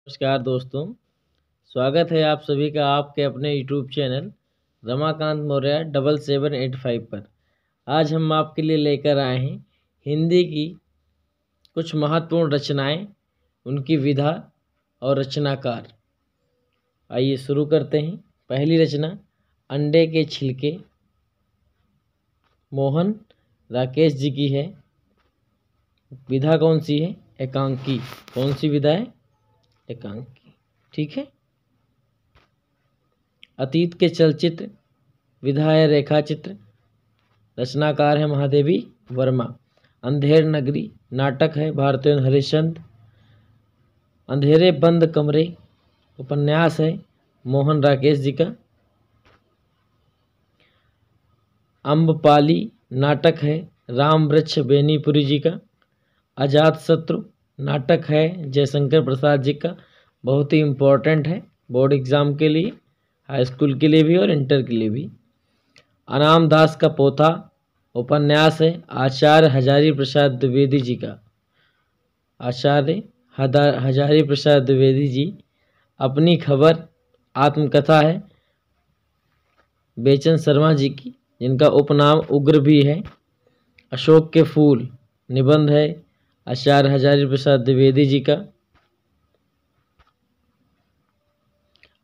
नमस्कार दोस्तों, स्वागत है आप सभी का आपके अपने यूट्यूब चैनल रमाकांत मौर्य 7785 पर। आज हम आपके लिए लेकर आए हैं हिंदी की कुछ महत्वपूर्ण रचनाएं, उनकी विधा और रचनाकार। आइए शुरू करते हैं। पहली रचना अंडे के छिलके, मोहन राकेश जी की है। विधा कौन सी है? एकांकी। कौन सी विधा है? एकांकी। ठीक है। अतीत के चलचित्र, विधा है रेखाचित्र, रचनाकार है महादेवी वर्मा। अंधेर नगरी नाटक है भारतेंदु हरिश्चंद्र। अंधेरे बंद कमरे उपन्यास है मोहन राकेश जी का। अम्बपाली नाटक है राम वृक्ष बेनीपुरी जी का। अजात शत्रु नाटक है जयशंकर प्रसाद जी का। बहुत ही इम्पोर्टेंट है बोर्ड एग्जाम के लिए, हाई स्कूल के लिए भी और इंटर के लिए भी। अनाम दास का पोथा उपन्यास है आचार्य हजारी प्रसाद द्विवेदी जी का। आचार्य हजारी प्रसाद द्विवेदी जी। अपनी खबर आत्मकथा है बेचन शर्मा जी की, जिनका उपनाम उग्र भी है। अशोक के फूल निबंध है आचार्य हजारी प्रसाद द्विवेदी जी का।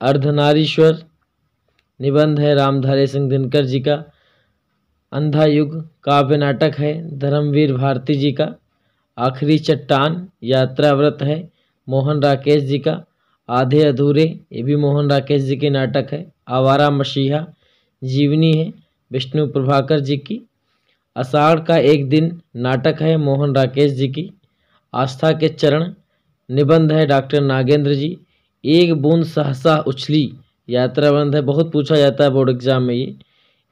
अर्धनारीश्वर निबंध है रामधारी सिंह दिनकर जी का। अंधा युग काव्य नाटक है धर्मवीर भारती जी का। आखिरी चट्टान यात्रा व्रत है मोहन राकेश जी का। आधे अधूरे ये भी मोहन राकेश जी के नाटक है। आवारा मसीहा जीवनी है विष्णु प्रभाकर जी की। आषाढ़ का एक दिन नाटक है मोहन राकेश जी की। आस्था के चरण निबंध है डॉक्टर नागेंद्र जी। एक बूंद सहसा उछली यात्रा बंद है, बहुत पूछा जाता है बोर्ड एग्जाम में ये।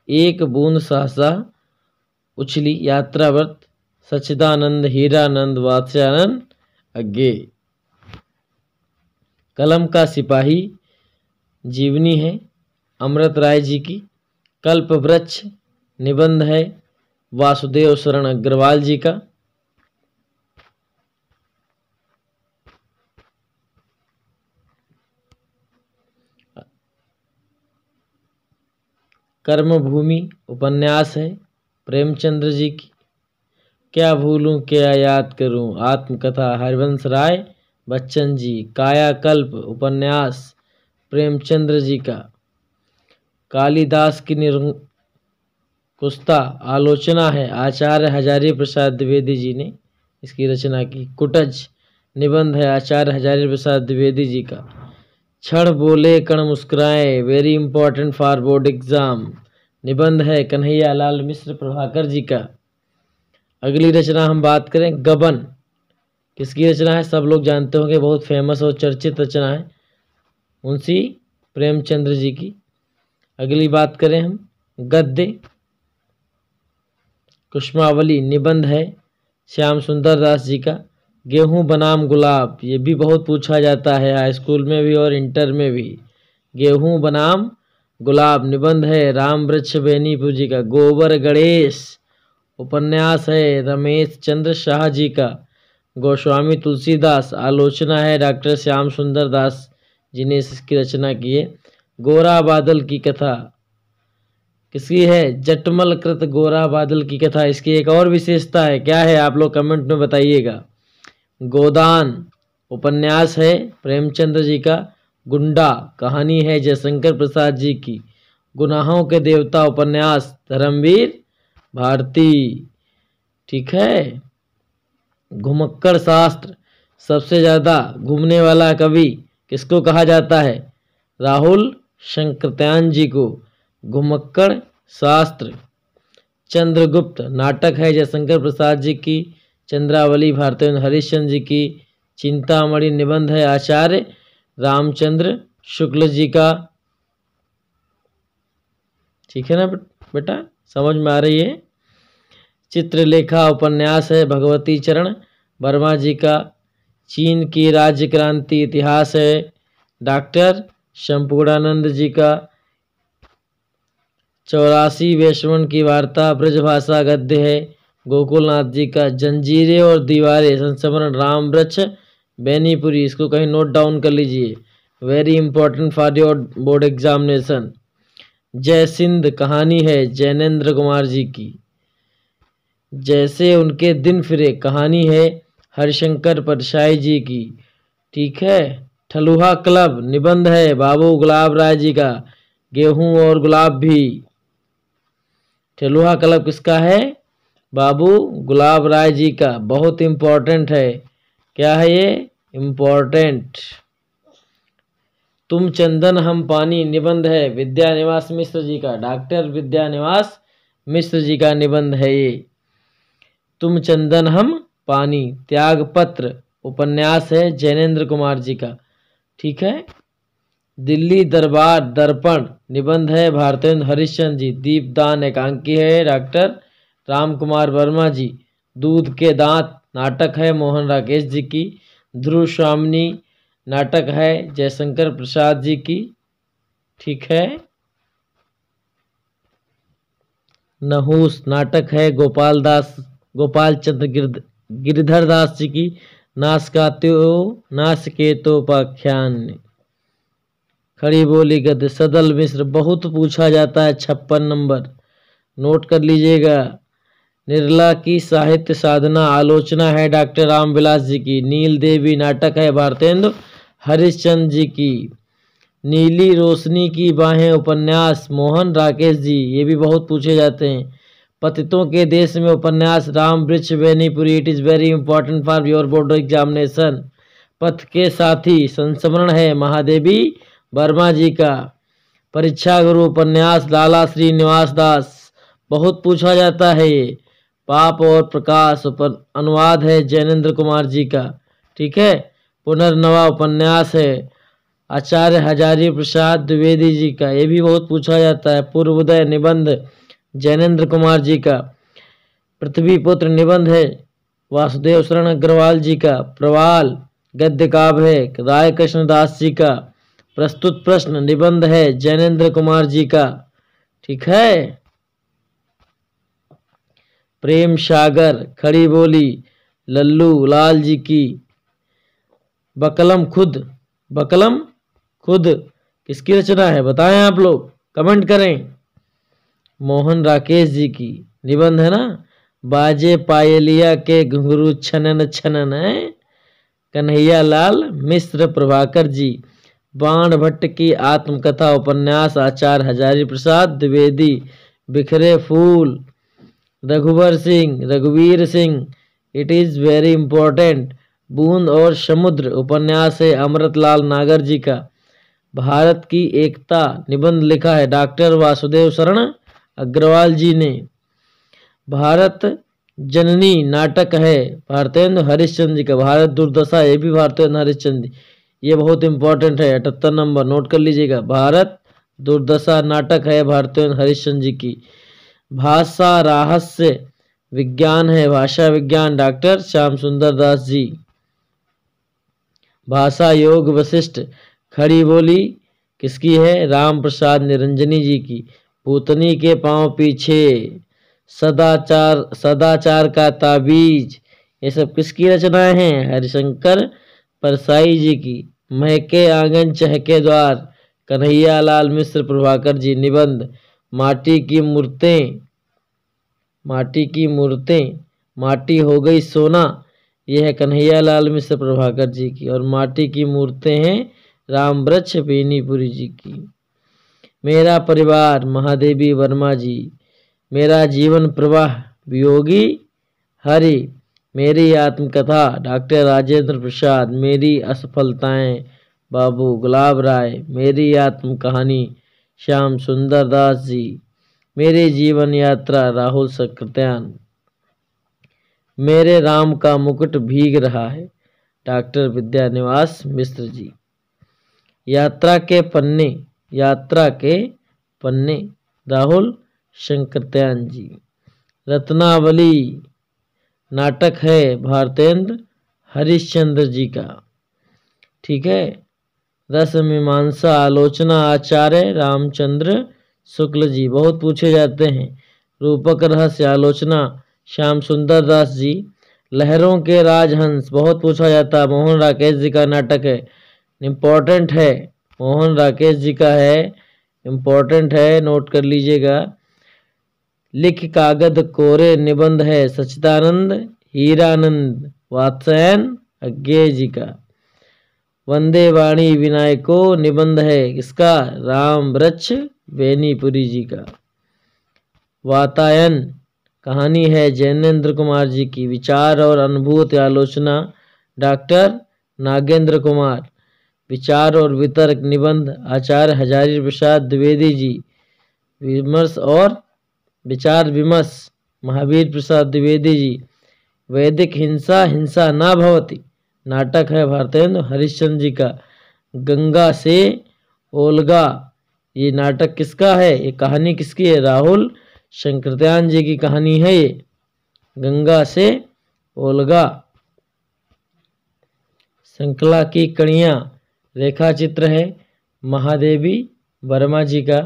एक बूंद सहसा उछली यात्रा व्रत सच्चिदानंद हीरानंद वात्स्यानंद अज्ञे। कलम का सिपाही जीवनी है अमृत राय जी की। कल्प वृक्ष निबंध है वासुदेव शरण अग्रवाल जी का। कर्मभूमि उपन्यास है प्रेमचंद्र जी की। क्या भूलूं क्या याद करूं आत्मकथा हरिवंश राय बच्चन जी। कायाकल्प उपन्यास प्रेमचंद्र जी का। कालिदास की कुस्ता आलोचना है आचार्य हजारी प्रसाद द्विवेदी जी ने इसकी रचना की। कुटज निबंध है आचार्य हजारी प्रसाद द्विवेदी जी का। क्षण बोले कण मुस्कुराए very important for board exam निबंध है कन्हैया लाल मिश्र प्रभाकर जी का। अगली रचना हम बात करें गबन, किसकी रचना है? सब लोग जानते होंगे, बहुत फेमस और चर्चित रचना है मुंशी प्रेमचंद्र जी की। अगली बात करें हम गद्य, कुसुमावली निबंध है श्याम सुंदर दास जी का। गेहूं बनाम गुलाब ये भी बहुत पूछा जाता है हाई स्कूल में भी और इंटर में भी। गेहूं बनाम गुलाब निबंध है राम वृक्ष बेनीपुर जी का। गोबर गणेश उपन्यास है रमेश चंद्र शाह जी का। गोस्वामी तुलसीदास आलोचना है डॉक्टर श्याम सुंदर दास जी ने इसकी रचना की है। गोरा बादल की कथा किसकी है? जटमल कृत गोरा बादल की कथा। इसकी एक और विशेषता है, क्या है आप लोग कमेंट में बताइएगा। गोदान उपन्यास है प्रेमचंद्र जी का। गुंडा कहानी है जयशंकर प्रसाद जी की। गुनाहों के देवता उपन्यास धर्मवीर भारती। ठीक है। घुमक्कड़ शास्त्र सबसे ज़्यादा घूमने वाला कवि किसको कहा जाता है? राहुल शंकरत्यान जी को। घुमक्कड़ शास्त्र। चंद्रगुप्त नाटक है जयशंकर प्रसाद जी की। चंद्रावली भारतेंदु हरिश्चंद्र जी की। चिंतामणि निबंध है आचार्य रामचंद्र शुक्ल जी का। ठीक है ना बेटा, समझ में आ रही है? चित्रलेखा उपन्यास है भगवती चरण वर्मा जी का। चीन की राज्य क्रांति इतिहास है डॉक्टर शंपूर्णानंद जी का। 84 वैश्वन की वार्ता ब्रजभाषा गद्य है गोकुलनाथ जी का। जंजीरें और दीवारें संस्मरण राम वृक्ष बेनीपुरी, इसको कहीं नोट डाउन कर लीजिए, very important for your board examination. जय सिंध कहानी है जैनेन्द्र कुमार जी की। जैसे उनके दिन फिरे कहानी है हरिशंकर परसाई जी की। ठीक है। ठलुहा क्लब निबंध है बाबू गुलाब राय जी का, गेहूं और गुलाब भी। ठलुहा क्लब किसका है? बाबू गुलाब राय जी का, बहुत इंपॉर्टेंट है। क्या है ये? इंपॉर्टेंट। तुम चंदन हम पानी निबंध है विद्यानिवास मिश्र जी का, डॉक्टर विद्यानिवास मिश्र जी का निबंध है ये। तुम चंदन हम पानी त्यागपत्र उपन्यास है जैनेन्द्र कुमार जी का। ठीक है। दिल्ली दरबार दर्पण निबंध है भारतेंदु हरिश्चंद्र जी। दीपदान एकांकी है डॉक्टर राम कुमार वर्मा जी। दूध के दांत नाटक है मोहन राकेश जी की। ध्रुव स्वामिनी नाटक है जयशंकर प्रसाद जी की। ठीक है। नहुस नाटक है गोपाल चंद्र गिरधर दास जी की। नासकेतोपाख्यान। खड़ी बोली गद्य सदल मिश्र, बहुत पूछा जाता है। 56 नंबर नोट कर लीजिएगा। निर्ला की साहित्य साधना आलोचना है डॉक्टर रामविलास जी की। नील देवी नाटक है भारतेंदु हरिश्चंद्र जी की। नीली रोशनी की बाहें उपन्यास मोहन राकेश जी, ये भी बहुत पूछे जाते हैं। पतितों के देश में उपन्यास राम वृक्ष Benipuri, it is very important for your board examination. पथ के साथी संस्मरण है महादेवी वर्मा जी का। परीक्षा गुरु उपन्यास लाला श्रीनिवास दास, बहुत पूछा जाता है ये। पाप और प्रकाश अनुवाद है जैनेन्द्र कुमार जी का। ठीक है। पुनर्नवा उपन्यास है आचार्य हजारी प्रसाद द्विवेदी जी का, ये भी बहुत पूछा जाता है। पूर्वोदय निबंध जैनेन्द्र कुमार जी का। पृथ्वीपुत्र निबंध है वासुदेव शरण अग्रवाल जी का। प्रवाल गद्य काव्य है राय कृष्ण दास जी का। प्रस्तुत प्रश्न निबंध है जैनेन्द्र कुमार जी का। ठीक है। प्रेम सागर खड़ी बोली लल्लू लाल जी की। बकलम खुद किसकी रचना है बताएं आप लोग, कमेंट करें। मोहन राकेश जी की निबंध है ना। बाजे पायलिया के घुंघरू छनन छनन है कन्हैया लाल मिश्र प्रभाकर जी। बाण भट्ट की आत्मकथा उपन्यास आचार्य हजारी प्रसाद द्विवेदी। बिखरे फूल रघुवीर Singh, it is very important. बूंद और समुद्र उपन्यास है अमृतलाल नागर जी का। भारत की एकता निबंध लिखा है डॉक्टर वासुदेव शरण अग्रवाल जी ने। भारत जननी नाटक है भारतेंदु हरिश्चंद्र जी का। भारत दुर्दशा, ये भी भारतेंदु हरिश्चंद्र, ये बहुत इंपॉर्टेंट है। 78 नंबर नोट कर लीजिएगा। भारत दुर्दशा नाटक है भारतेंदु हरिश्चंद्र जी की। भाषा रहस्य विज्ञान है भाषा विज्ञान डॉक्टर श्याम सुंदर दास जी। भाषा योग वशिष्ठ खड़ी बोली किसकी है? राम प्रसाद निरंजनी जी की। पूतनी के पांव पीछे सदाचार का ताबीज, ये सब किसकी रचनाएं हैं? हरिशंकर परसाई जी की। महके आंगन चहके द्वार कन्हैया लाल मिश्र प्रभाकर जी। निबंध माटी की मूर्तें माटी हो गई सोना, यह है कन्हैया लाल मिश्र प्रभाकर जी की। और माटी की मूर्तें हैं राम वृक्ष बेनीपुरी जी की। मेरा परिवार महादेवी वर्मा जी। मेरा जीवन प्रवाह वियोगी हरि। मेरी आत्मकथा डॉक्टर राजेंद्र प्रसाद। मेरी असफलताएं बाबू गुलाब राय। मेरी आत्म कहानी श्याम सुंदर दास जी। मेरी जीवन यात्रा राहुल सक्रेत्यान। मेरे राम का मुकुट भीग रहा है डॉक्टर विद्यानिवास मिश्र जी। यात्रा के पन्ने राहुल शंकरत्यान जी। रत्नावली नाटक है भारतेंद्र हरिश्चंद्र जी का। ठीक है। रस मीमांसा आलोचना आचार्य रामचंद्र शुक्ल जी, बहुत पूछे जाते हैं। रूपक रहस्य आलोचना श्याम सुंदर दास जी। लहरों के राजहंस बहुत पूछा जाता है, मोहन राकेश जी का नाटक है, इम्पोर्टेंट है, मोहन राकेश जी का है, इम्पोर्टेंट है, नोट कर लीजिएगा। लिख कागद कोरे निबंध है, सच्चिदानंद हीरानंद वात्स्यायन अज्ञेय जी का। वंदे वाणी विनायको निबंध है किसका, राम वृक्ष बेनीपुरी जी का। वातायन कहानी है जैनेन्द्र कुमार जी की। विचार और अनुभूति आलोचना डॉक्टर नागेंद्र कुमार। विचार और वितर्क निबंध आचार्य हजारी प्रसाद द्विवेदी जी। विमर्श और विचार विमर्श महावीर प्रसाद द्विवेदी जी। वैदिक हिंसा हिंसा ना भवति नाटक है भारतेंदु हरिश्चंद्र जी का। गंगा से ओल्गा ये नाटक किसका है, ये कहानी किसकी है, राहुल शंकरदयान जी की कहानी है ये, गंगा से ओल्गा। श्रृंखला की कड़ियाँ रेखा चित्र है महादेवी वर्मा जी का।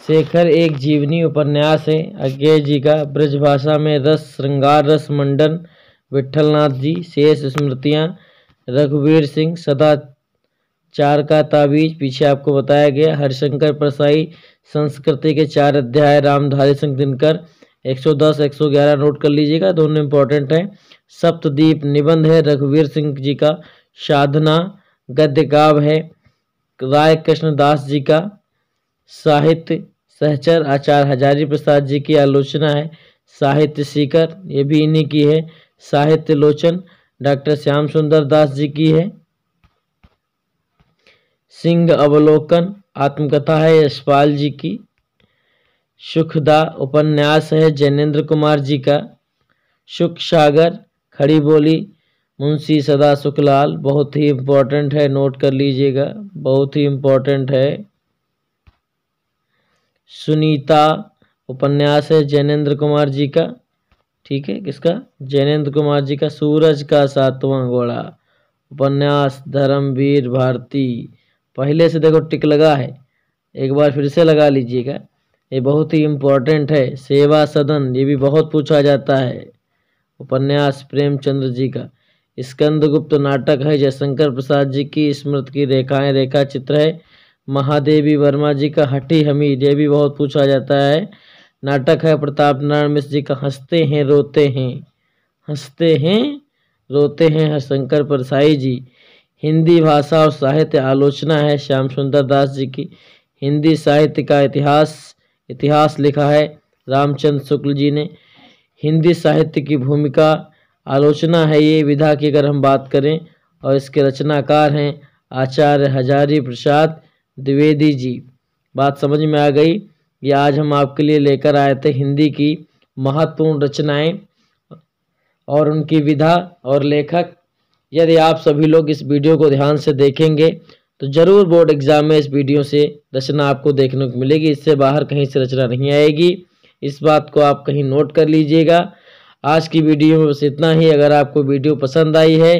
शेखर एक जीवनी उपन्यास है अज्ञेय जी का। ब्रजभाषा में रस श्रृंगार रस मंडन विठलनाथ जी। शेष स्मृतियाँ रघुवीर सिंह। सदाचार का ताबीज पीछे आपको बताया गया। हरिशंकर परसाई संस्कृति के 4 अध्याय रामधारी सिंह दिनकर। 110 111 नोट कर लीजिएगा, दोनों इंपॉर्टेंट हैं। सप्तदीप निबंध है रघुवीर सिंह जी का। साधना गद्य काव्य है राय कृष्णदास जी का। साहित्य सहचर आचार्य हजारी प्रसाद जी की आलोचना है। साहित्य सीकर ये भी इन्हीं की है। साहित्य लोचन डॉक्टर श्याम सुंदर दास जी की है। सिंह अवलोकन आत्मकथा है यशपाल जी की। सुखदा उपन्यास है जैनेन्द्र कुमार जी का। सुख सागर खड़ी बोली मुंशी सदा सुखलाल बहुत ही इम्पोर्टेंट है, नोट कर लीजिएगा, बहुत ही इम्पोर्टेंट है। सुनीता उपन्यास है जैनेन्द्र कुमार जी का, ठीक है, किसका, जैनेन्द्र कुमार जी का। सूरज का 7वां घोड़ा उपन्यास धर्मवीर भारती। पहले से देखो टिक लगा है, एक बार फिर से लगा लीजिएगा, ये बहुत ही इम्पोर्टेंट है। सेवा सदन ये भी बहुत पूछा जाता है, उपन्यास प्रेमचंद्र जी का। स्कंदगुप्त नाटक है जयशंकर प्रसाद जी की। स्मृति की रेखाएं रेखा चित्र है महादेवी वर्मा जी का। हठी हमीद ये भी बहुत पूछा जाता है, नाटक है प्रताप नारायण मिश्र जी का। हंसते हैं रोते हैं, हंसते हैं रोते हैं हरिशंकर परसाई जी। हिंदी भाषा और साहित्य आलोचना है श्याम सुंदर दास जी की। हिंदी साहित्य का इतिहास लिखा है रामचंद्र शुक्ल जी ने। हिंदी साहित्य की भूमिका आलोचना है ये विधा की अगर हम बात करें, और इसके रचनाकार हैं आचार्य हजारी प्रसाद द्विवेदी जी। बात समझ में आ गई। ये आज हम आपके लिए लेकर आए थे हिंदी की महत्वपूर्ण रचनाएं और उनकी विधा और लेखक। यदि आप सभी लोग इस वीडियो को ध्यान से देखेंगे तो जरूर बोर्ड एग्जाम में इस वीडियो से रचना आपको देखने को मिलेगी, इससे बाहर कहीं से रचना नहीं आएगी। इस बात को आप कहीं नोट कर लीजिएगा। आज की वीडियो में बस इतना ही। अगर आपको वीडियो पसंद आई है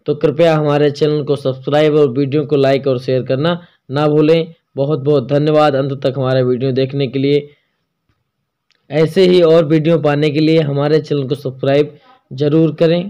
तो कृपया हमारे चैनल को सब्सक्राइब और वीडियो को लाइक और शेयर करना ना भूलें। बहुत बहुत धन्यवाद अंत तक हमारा वीडियो देखने के लिए। ऐसे ही और वीडियो पाने के लिए हमारे चैनल को सब्सक्राइब जरूर करें।